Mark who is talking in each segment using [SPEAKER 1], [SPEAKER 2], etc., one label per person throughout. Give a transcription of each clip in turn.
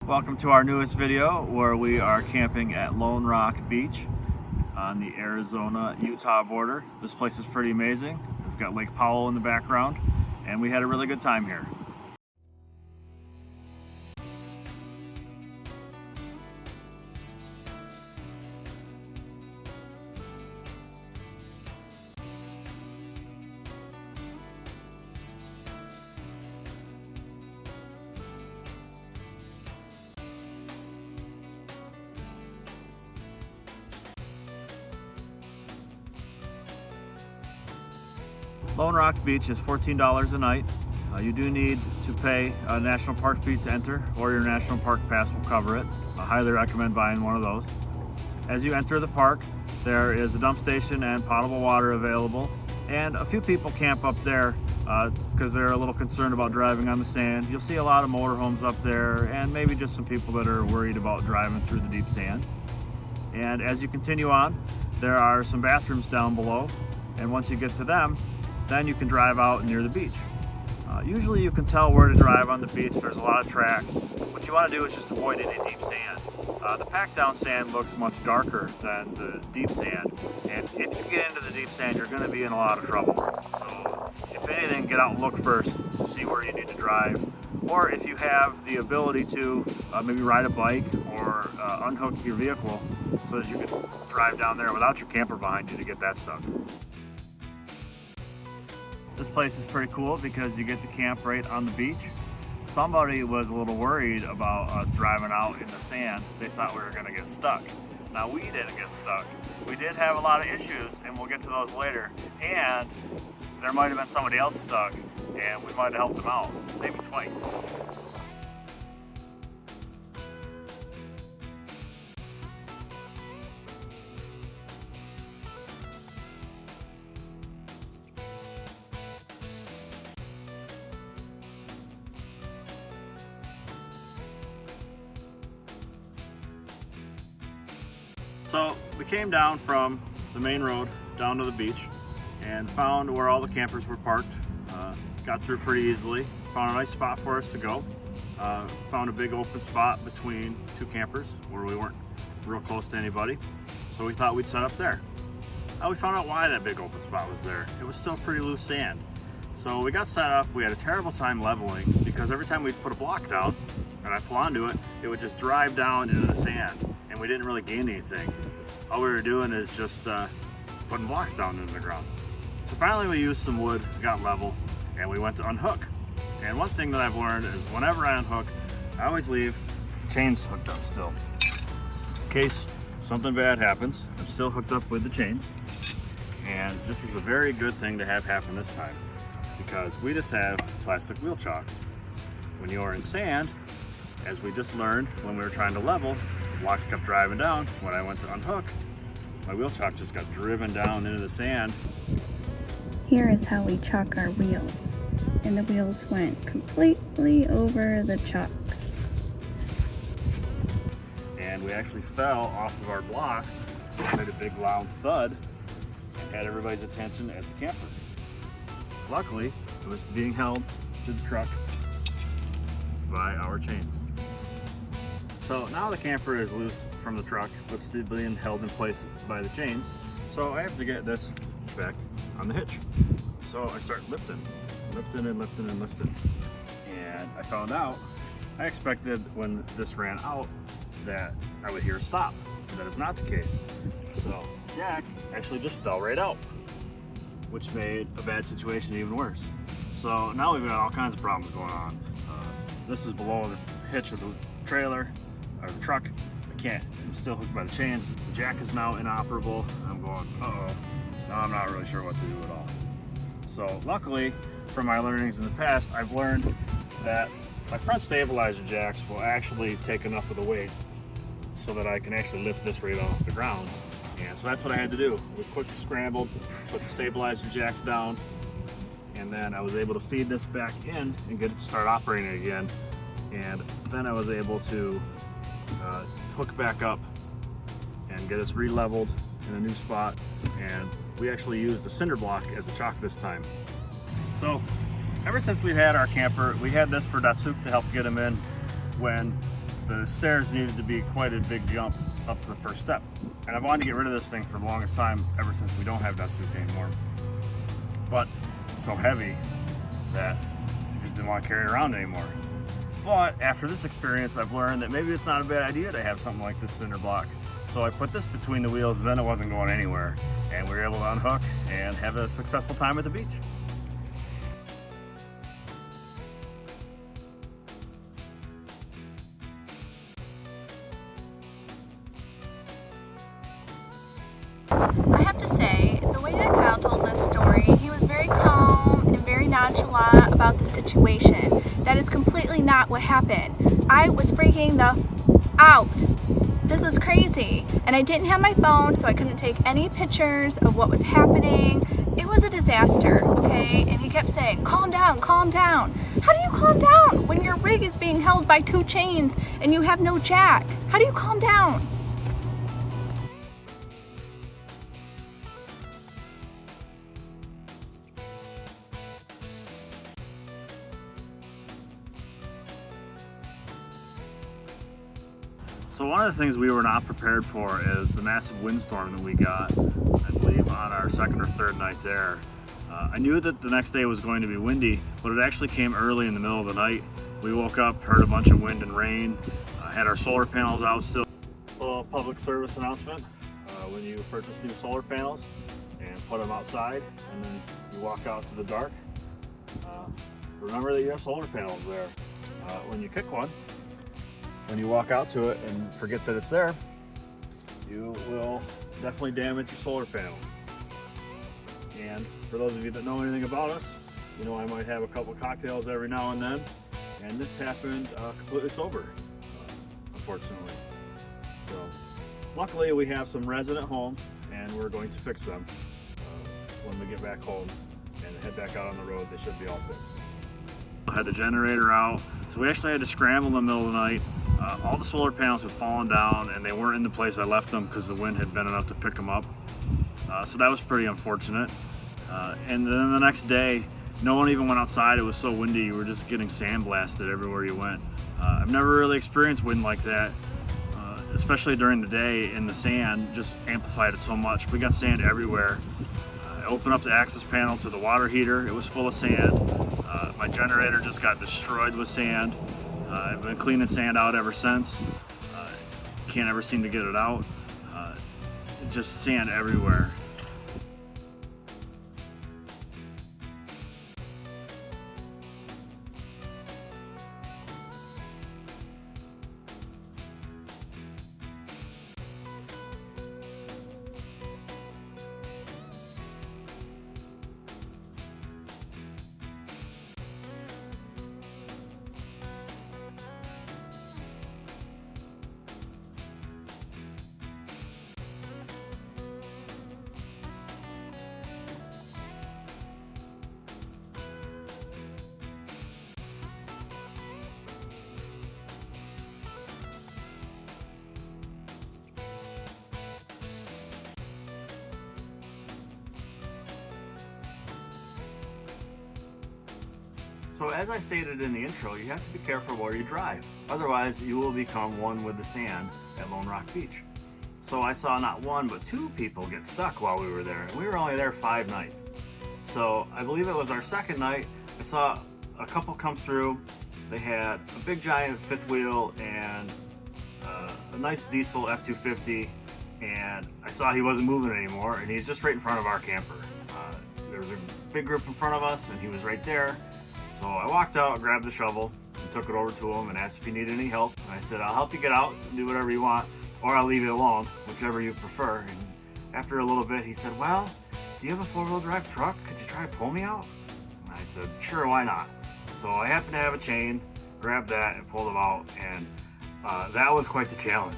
[SPEAKER 1] Welcome to our newest video where we are camping at Lone Rock Beach on the Arizona-Utah border. This place is pretty amazing. We've got Lake Powell in the background and we had a really good time here. Lone Rock Beach is $14 a night. You do need to pay a national park fee to enter, or your national park pass will cover it. I highly recommend buying one of those. As you enter the park, there is a dump station and potable water available, and a few people camp up there because they're a little concerned about driving on the sand. You'll see a lot of motorhomes up there, and maybe just some people that are worried about driving through the deep sand. And as you continue on, there are some bathrooms down below, and once you get to them, then you can drive out near the beach. Usually you can tell where to drive on the beach. There's a lot of tracks. What you want to do is just avoid any deep sand. The packed down sand looks much darker than the deep sand, and if you get into the deep sand, you're going to be in a lot of trouble. So if anything, get out and look first to see where you need to drive, or if you have the ability to maybe ride a bike or unhook your vehicle so that you can drive down there without your camper behind you to get that stuck. This place is pretty cool because you get to camp right on the beach. Somebody was a little worried about us driving out in the sand. They thought we were going to get stuck. Now, we didn't get stuck. We did have a lot of issues, and we'll get to those later. And there might have been somebody else stuck, and we might have helped them out, maybe twice. So we came down from the main road down to the beach and found where all the campers were parked. Got through pretty easily, found a nice spot for us to go. Found a big open spot between two campers where we weren't real close to anybody. So we thought we'd set up there. We found out why that big open spot was there. It was still pretty loose sand. So we got set up, we had a terrible time leveling because every time we'd put a block down and I pull onto it, it would just drive down into the sand. And we didn't really gain anything. All we were doing is just putting blocks down into the ground. So finally we used some wood, got level, and we went to unhook. And one thing that I've learned is whenever I unhook, I always leave chains hooked up still. In case something bad happens, I'm still hooked up with the chains. And this was a very good thing to have happen this time because we just have plastic wheel chocks. When you're in sand, as we just learned when we were trying to level, blocks kept driving down. When I went to unhook, my wheel chock just got driven down into the sand.
[SPEAKER 2] Here is how we chalk our wheels. And the wheels went completely over the chocks.
[SPEAKER 1] And we actually fell off of our blocks, made a big loud thud, and had everybody's attention at the camper. Luckily, it was being held to the truck by our chains. So now the camper is loose from the truck, but still being held in place by the chains. So I have to get this back on the hitch. So I start lifting and lifting and lifting. And I found out, I expected when this ran out that I would hear a stop. That is not the case. So Jack actually just fell right out, which made a bad situation even worse. So now we've got all kinds of problems going on. This is below the hitch of the trailer. Or the truck. I'm still hooked by the chains. The jack is now inoperable. I'm going, uh-oh. Now I'm not really sure what to do at all. So luckily, from my learnings in the past, I've learned that my front stabilizer jacks will actually take enough of the weight so that I can actually lift this right off the ground. And so that's what I had to do. We quickly scrambled, put the stabilizer jacks down, and then I was able to feed this back in and get it to start operating again. And then I was able to hook back up and get us re-leveled in a new spot, and we actually used the cinder block as a chock this time. So ever since we had our camper, we had this for Datsuk to help get him in when the stairs needed to be quite a big jump up to the first step. And I've wanted to get rid of this thing for the longest time, ever since we don't have that suit anymore. But it's so heavy that I just didn't want to carry it around anymore. But after this experience, I've learned that maybe it's not a bad idea to have something like this cinder block. So I put this between the wheels, and then it wasn't going anywhere. And we were able to unhook and have a successful time at the beach.
[SPEAKER 2] I have to say, the way that Kyle told this story, he was very calm and very nonchalant about the situation. That is completely not what happened. I was freaking the out. This was crazy, and I didn't have my phone, so I couldn't take any pictures of what was happening. It was a disaster, okay? And he kept saying, calm down, calm down. How do you calm down when your rig is being held by 2 chains and you have no jack? How do you calm down?
[SPEAKER 1] So one of the things we were not prepared for is the massive windstorm that we got, I believe, on our second or third night there. I knew that the next day was going to be windy, but it actually came early in the middle of the night. We woke up, heard a bunch of wind and rain, had our solar panels out still. A little public service announcement: when you purchase new solar panels and put them outside, and then you walk out to the dark, remember that you have solar panels there. When you pick one, when you walk out to it and forget that it's there, you will definitely damage your solar panel. And for those of you that know anything about us, you know I might have a couple cocktails every now and then, and this happened completely sober, unfortunately. So luckily we have some resin at home, and we're going to fix them when we get back home and head back out on the road. They should be all fixed. I had the generator out, so we actually had to scramble in the middle of the night. All the solar panels had fallen down, and they weren't in the place I left them because the wind had been enough to pick them up. So that was pretty unfortunate. And then the next day, no one even went outside. It was so windy, you were just getting sandblasted everywhere you went. I've never really experienced wind like that, especially during the day, and the sand just amplified it so much. We got sand everywhere. I opened up the access panel to the water heater. It was full of sand. My generator just got destroyed with sand. I've been cleaning sand out ever since. Can't ever seem to get it out. Just sand everywhere. So as I stated in the intro, you have to be careful where you drive. Otherwise, you will become one with the sand at Lone Rock Beach. So I saw not one, but 2 people get stuck while we were there. And we were only there 5 nights. So I believe it was our second night. I saw a couple come through. They had a big giant 5th wheel and a nice diesel F-250. And I saw he wasn't moving anymore, and he's just right in front of our camper. There was a big group in front of us, and he was right there. So I walked out, grabbed the shovel, and took it over to him and asked if he needed any help. And I said, I'll help you get out and do whatever you want, or I'll leave you alone, whichever you prefer. And after a little bit, he said, well, do you have a 4-wheel drive truck? Could you try to pull me out? And I said, sure, why not? So I happened to have a chain, grabbed that and pulled him out, and that was quite the challenge.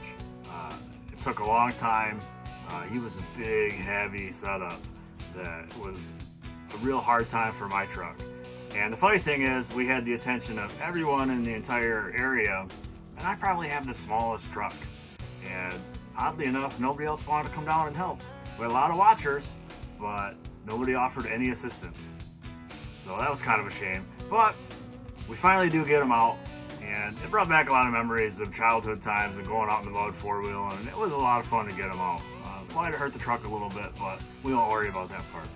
[SPEAKER 1] It took a long time. He was a big, heavy setup that was a real hard time for my truck. And the funny thing is, we had the attention of everyone in the entire area, and I probably have the smallest truck. And oddly enough, nobody else wanted to come down and help. We had a lot of watchers, but nobody offered any assistance. So that was kind of a shame. But we finally do get them out, And it brought back a lot of memories of childhood times and going out in the mud four-wheeling, and it was a lot of fun to get them out. Might have hurt the truck a little bit, but we won't worry about that part.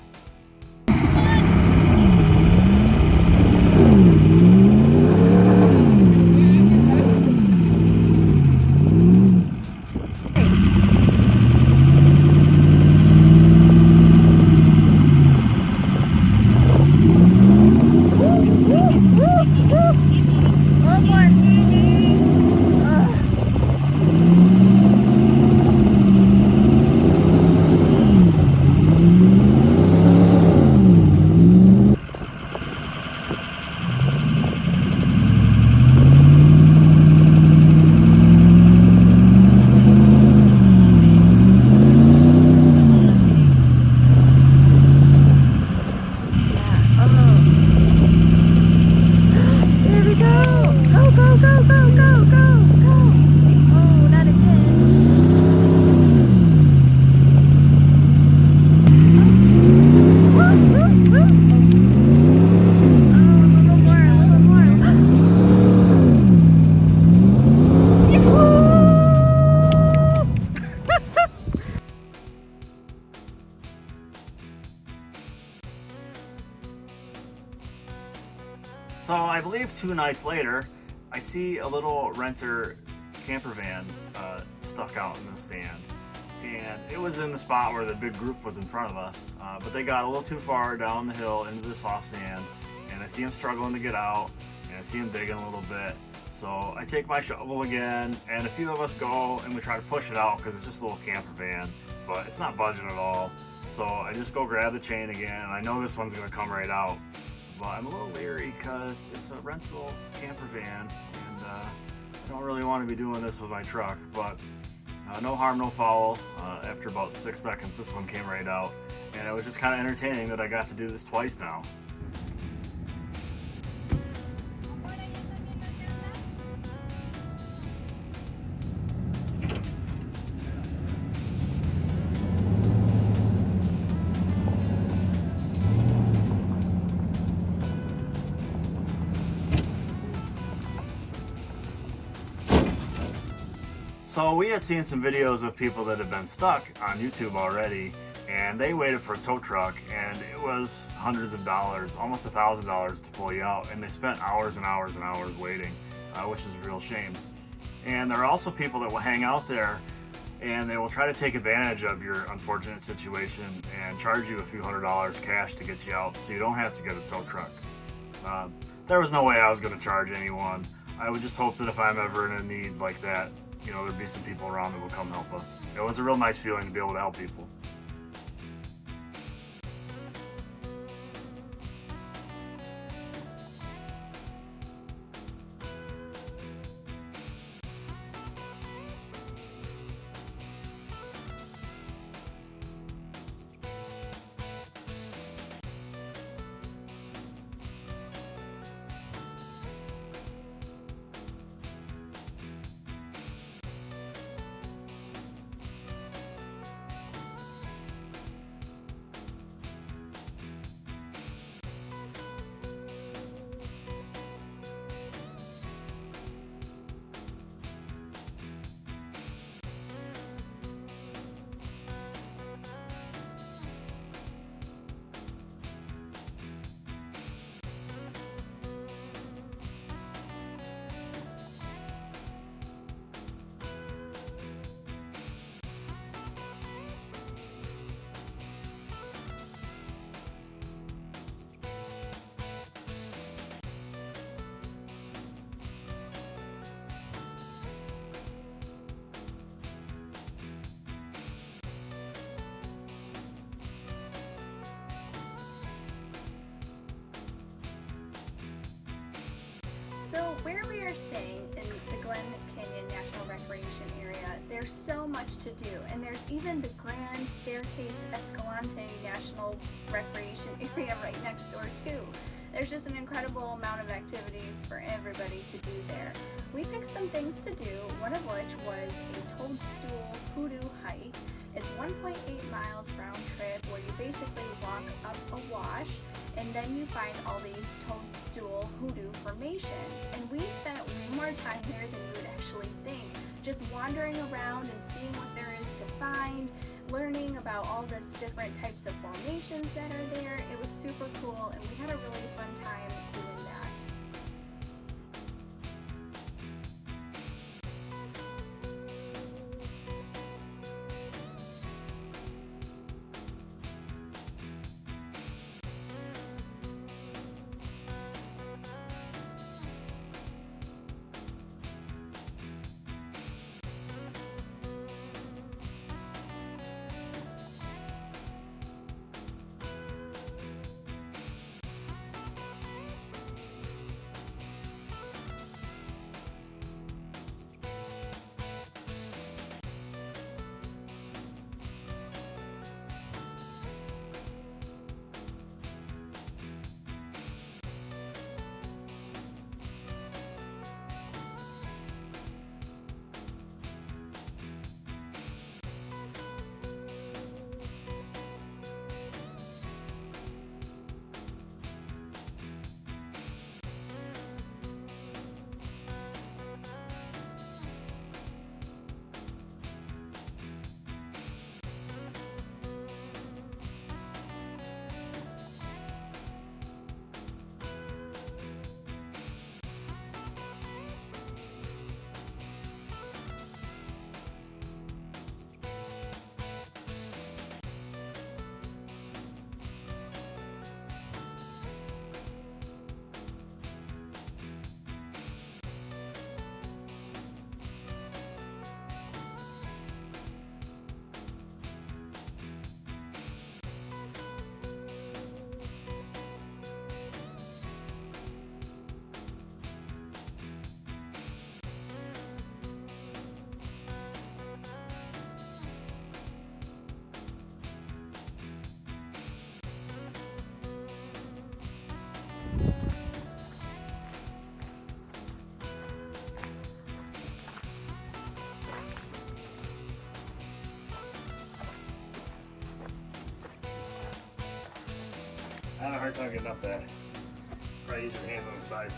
[SPEAKER 1] So I believe 2 nights later, I see a little renter camper van stuck out in the sand. And it was in the spot where the big group was in front of us, but they got a little too far down the hill into the soft sand, and I see them struggling to get out, and I see them digging a little bit. So I take my shovel again, and a few of us go and we try to push it out because it's just a little camper van, but it's not budging at all. So I just go grab the chain again, and I know this one's gonna come right out. But I'm a little leery because it's a rental camper van, and I don't really want to be doing this with my truck, but no harm, no foul. After about 6 seconds, this one came right out, and it was just kind of entertaining that I got to do this twice now. So we had seen some videos of people that had been stuck on YouTube already, and they waited for a tow truck, and it was hundreds of dollars, almost $1,000 to pull you out, and they spent hours and hours and hours waiting, which is a real shame. And there are also people that will hang out there and they will try to take advantage of your unfortunate situation and charge you a few $100s cash to get you out so you don't have to get a tow truck. There was no way I was going to charge anyone. I would just hope that if I'm ever in a need like that, you know, there'd be some people around that would come help us. It was a real nice feeling to be able to help people.
[SPEAKER 2] So where we are staying in the Glen Canyon National Recreation Area, there's so much to do, and there's even the Grand Staircase Escalante National Recreation Area right next door too. There's just an incredible amount of activities for everybody to do there. We picked some things to do, one of which was a toadstool hoodoo hike. It's 1.8 miles round trip where you basically walk up a wash and then you find all these toadstool hoodoo formations. And we spent way more time there than you would actually think, just wandering around and seeing what there is to find, learning about all these different types of formations that are there. It was super cool and we had a really fun time doing that.
[SPEAKER 1] I had a hard time getting up that. Probably use your hands on the side.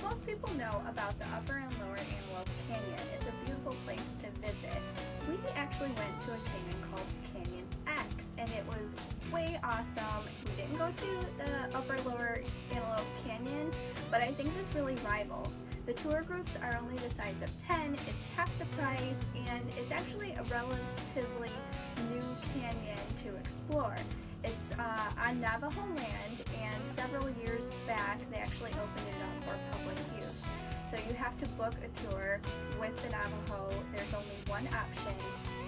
[SPEAKER 2] Most people know about the Upper and Lower Antelope Canyon. It's a beautiful place to visit. We actually went to a canyon called Canyon X, and it was way awesome. We didn't go to the Upper Lower Antelope Canyon, but I think this really rivals. The tour groups are only the size of 10, it's half the price, and it's actually a relatively new canyon to explore. It's on Navajo land, and several years back they actually opened it up for public use. So you have to book a tour with the Navajo. There's only one option.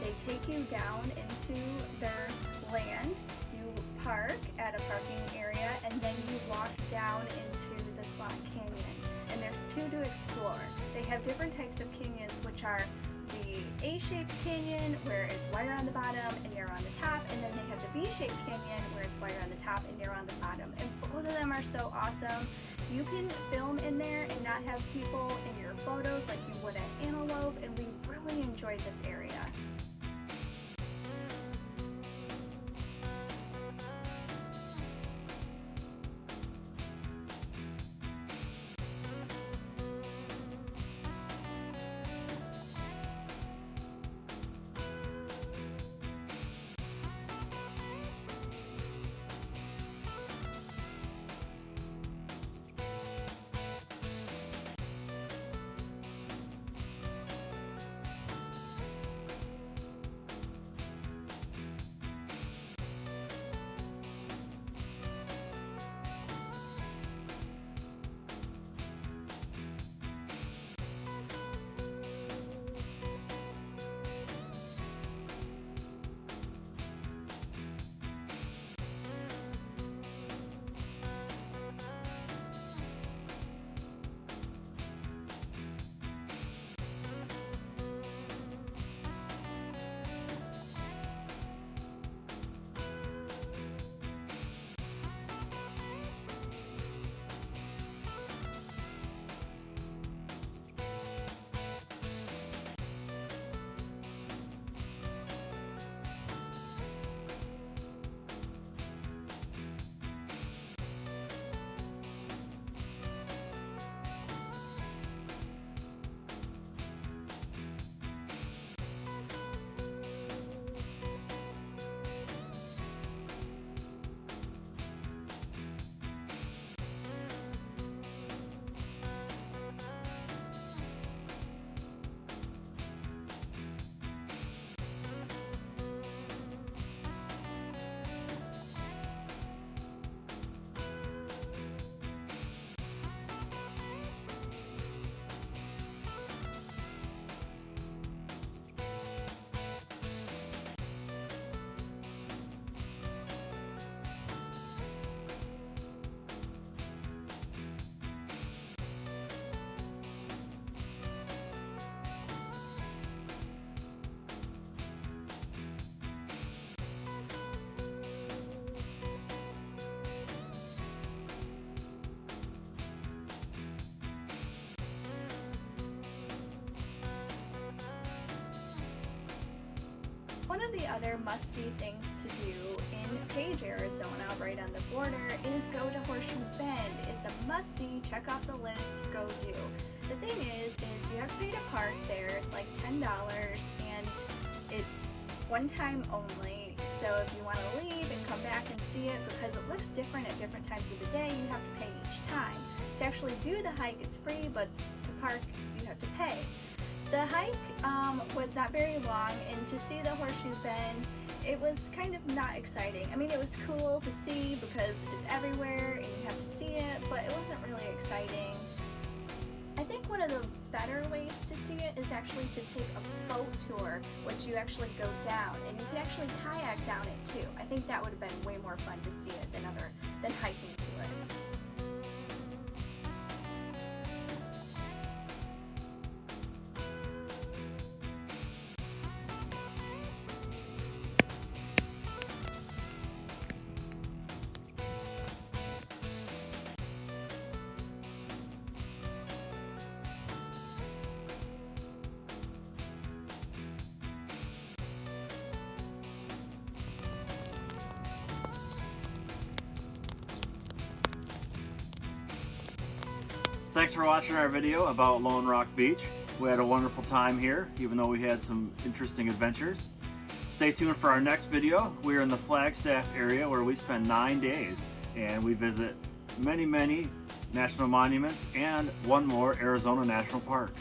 [SPEAKER 2] They take you down into their land, you park at a parking area, and then you walk down into the Slot Canyon. And there's two to explore. They have different types of canyons, which are the A-shaped canyon where it's wider on the bottom and narrow on the top, and then they have the B-shaped canyon where it's wider on the top and narrow on the bottom, and both of them are so awesome. You can film in there and not have people in your photos like you would at Antelope, and we really enjoyed this area. One of the other must-see things to do in Page, Arizona, right on the border, is go to Horseshoe Bend. It's a must-see, check off the list, go do. The thing is you have to pay to park there. It's like $10 and it's one time only. So if you want to leave and come back and see it, because it looks different at different times of the day, you have to pay each time. To actually do the hike, it's free, but to park, you have to pay. The hike was not very long, and to see the Horseshoe Bend, it was kind of not exciting. I mean, it was cool to see because it's everywhere and you have to see it, but it wasn't really exciting. I think one of the better ways to see it is actually to take a boat tour, which you actually go down, and you can actually kayak down it too. I think that would have been way more fun to see it than hiking to it.
[SPEAKER 1] Thanks for watching our video about Lone Rock Beach. We had a wonderful time here, even though we had some interesting adventures. Stay tuned for our next video. We're in the Flagstaff area where we spend 9 days and we visit many national monuments and one more Arizona National Park.